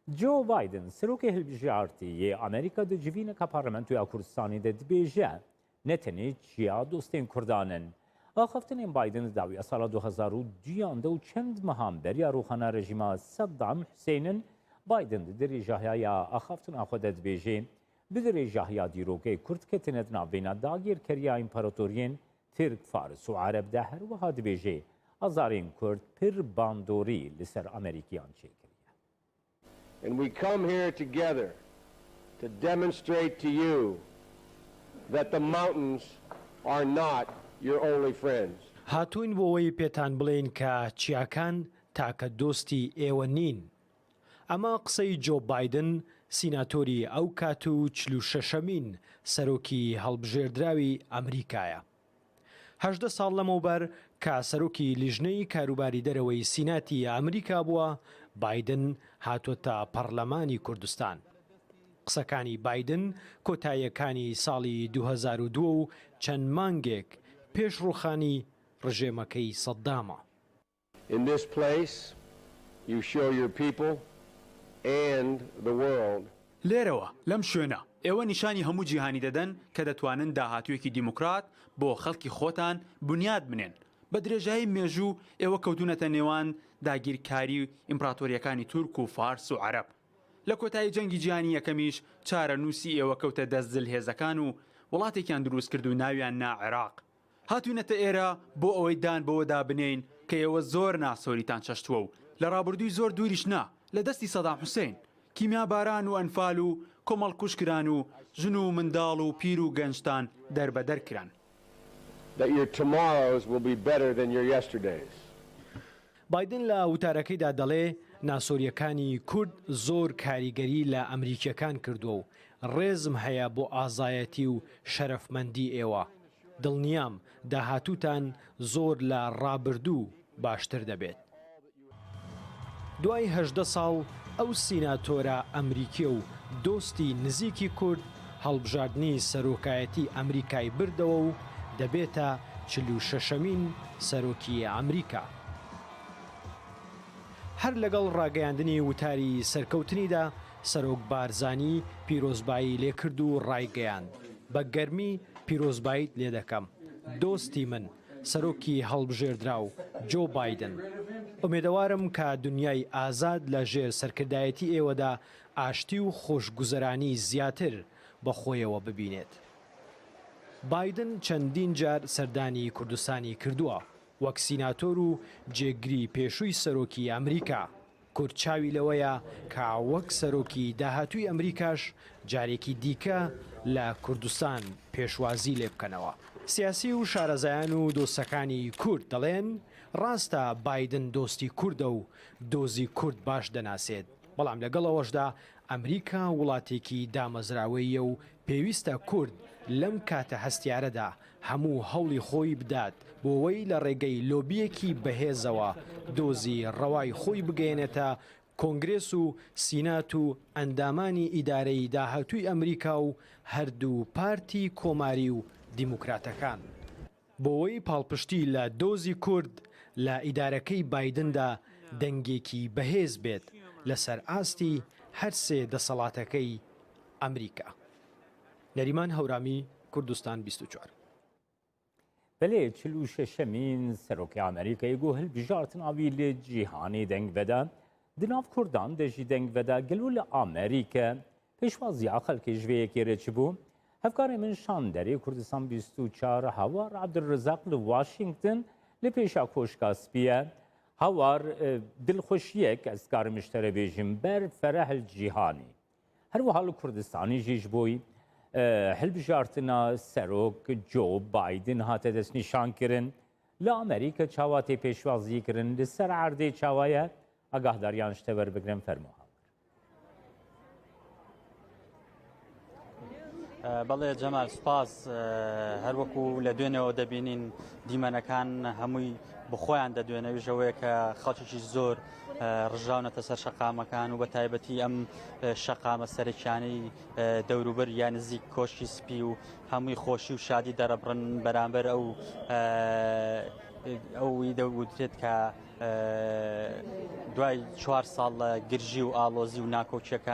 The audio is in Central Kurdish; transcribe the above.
جو بايدن سروكي هالبجارتي أمريكا دو جيفينكا بارلمنتو كردستاني دبيجا نتني چیا دوستین کردانن آخفتن بايدن داوی سال 2002 دو چند مهم بریا روخانه رژیم صدام حسین بايدن دری جاهیا آخفتن آخودت بیجی بدری جاهیا دیروگی کرد کتنت نابینا داگیر کریا امپراتورین ترک فارس و عرب ده هر وها دبیجی ازارین کرد پر باندوری لسر امریکیان چیکریه. And we come here together to demonstrate to you that the mountains are not your only friends. هاتوین بۆەوەی پێتان بڵێن کە چیاکان تاکە دۆستی ئێوە نین. ئەمە قسەی جۆ بايدن سیناتۆری ئەو کات و 46مین سەرۆکی هەڵبژێردراوی ئەمریکایە. 18 ساڵ لەمەوبەر کە سەرۆکی لیژنەی کاروباری دەرەوەی سیناتی ئەمریکا بووە بايدن هاتوۆتە پەرلەمانی کوردستان. قسەکانی بايدن کۆتاییەکانی ساڵی 2002 و چەند مانگێک پێش ڕوخانی ڕژێمەکەی سەددامە. In this place, you show your people and the world. لێرەوە لەم شوێنە ئێوە نیشانی هەموو جیهانی دەدەن کە دەتوانن داهاتوویەکی دیموکرات بۆ خەڵکی خۆتان بنیاد بنێن. بە درێژایی مێژوو ئێوە کەوتونەتە نێوان داگیرکاری ئیمپراتۆریەکانی تورک و فارس و عەرەب. لە کۆتایی جەنگی جیهانی یەکەمیش چارە نووسی ئێوە کەوتە دەست دڵهێزەکان و وڵاتێکیان دروست کرد و ناویان نا عێراق. هاتوونەتە ئێرە بۆ ئەوەی دان بەوەدا بنین کە ئێوە زۆر ناسۆریتان چەشتووە و لە ڕابردووی زۆر دووریش نا لە دەستی سەدام حوسێن کیمیاباران و ئەنفال و کۆمەڵ کوشکران و ژن و منداڵ و پیر و گەنجتان دەربەدەر کران. That your tomorrows will be better than your yesterdays. بايدن لە وتارەکەیدا دەڵێ ناسۆریەکانی کورد زۆر کاریگەری لە ئەمریکیەکان کردووە و ڕێزم هەیە بۆ ئازایەتی و شەرەفمەندی ئێوە. دڵنیام داهاتووتان زۆر لە ڕابردوو باشتر دەبێت. دوای 18 ساڵ ئەو سیناتۆرە ئەمریکی و دۆستی نزیکی کورد هەڵبژاردننی سەرۆکایەتی ئەمریکای بردەوە و دەبێتە 46مین سەرۆکی ئەمریکا. هەر لەگەڵ ڕاگەیاندنی وتاری سەرکەوتنیدا سەرۆک بارزانی پیرۆزبایی لێکرد و ڕایگەیاند. بە گەرمی پیرۆزباییت لێ دەکەم. دۆستی من سەرۆکی هەڵبژێردرا و جۆ بايدن. ئومێدەوارم کە دنیای ئازاد لە ژێر سەرکردایەتی ئێوەدا ئاشتی و خۆشگوزەرانی زیاتر بە خۆیەوە ببینێت. بايدن چەندین جار سەردانی کوردستانی کردووە وەک سیناتۆر و جێگری پێشووی سەرۆکی ئەمریکا. کورد چاوی لەوەیە کە وەک سەرۆکی داهاتووی ئەمریکاش جارێکی دیکە لە کوردستان پێشوازی لێ بکەنەوە. سیاسی و شارەزایان و دۆستەکانی کورد دەڵێن ڕاستە بايدن دۆستی کوردە و دۆزی کورد باش دەناسێت. بەڵام لەگەڵەوەشدا ئەمریکا وڵاتێکی دامەزراوەیە و پێویستە کورد لەم کاتە هەستیارەدا هەموو هەوڵی خۆی بدات بۆەوەی لە ڕێگەی لۆبیەکی بەهێزەوە دۆزی ڕەوای خۆی بگەێنێتە کۆنگرێس و سینات و ئەندامانی ئیدارەی داهاتووی ئەمریکا و هەردوو پارتی کۆماری و دیموکراتەکان. بۆەوەی پاڵپشتی لە دۆزی کورد لە ئیدارەکەی بايدندا دەنگێکی بەهێز بێت لەسەر ئاستی هەرسێ دەسەڵاتەکەی ئەمریکا. نەریمان هەورامی کوردستان 24. بله 46مین سەرۆکی ئەمریکای گو هەڵبژاردن ئاوی لە جیهانی دەنگڤەدا دناو کوردان دەژی دەنگڤەدا گەلو لە ئەمریکا پێشوازیە خەڵکی ژوەیەکی رێچ بوو. هەفکاری من شاندەری کوردستان 24 هەوار عەبدولڕەزاق لە واشنگتن لە پێشا کۆشکا سپیە هەوار دڵخۆشیەک ئەس کارم شتەرە بێژم بەر فەرەح جیهانی. هەروەها لە کوردستانی ژیش بووی هەڵبژاردنە سەرۆک جۆ بايدن هاتە دەست نیشانکردن لە ئەمریکا چاواتی پێشوازیکردن لەسەر عەردەی چاوایە ئاگاهداریان شتە وەربگرن فەرمووە. بەڵێ جەمال سوپاس هەروەکو لە دوێنەوە دەبینین دیمەنەکان هەمووی بخۆیان دەدوێنەویژەوەیە کە خەڵکیی زۆر ڕژاونەتە سەر شەقامەکان و بە تایبەتی ئەم شەقامە سەرکیانەی دەوروبەر یان نزیک کۆشکی سپی و هەمووی خۆشی و شادی دەرەبڕن بەرامبەر ئەو ئەوی دەوترێت کە دوای 4 ساڵ لە گرژی و ئاڵۆزی و ناکۆچیەکان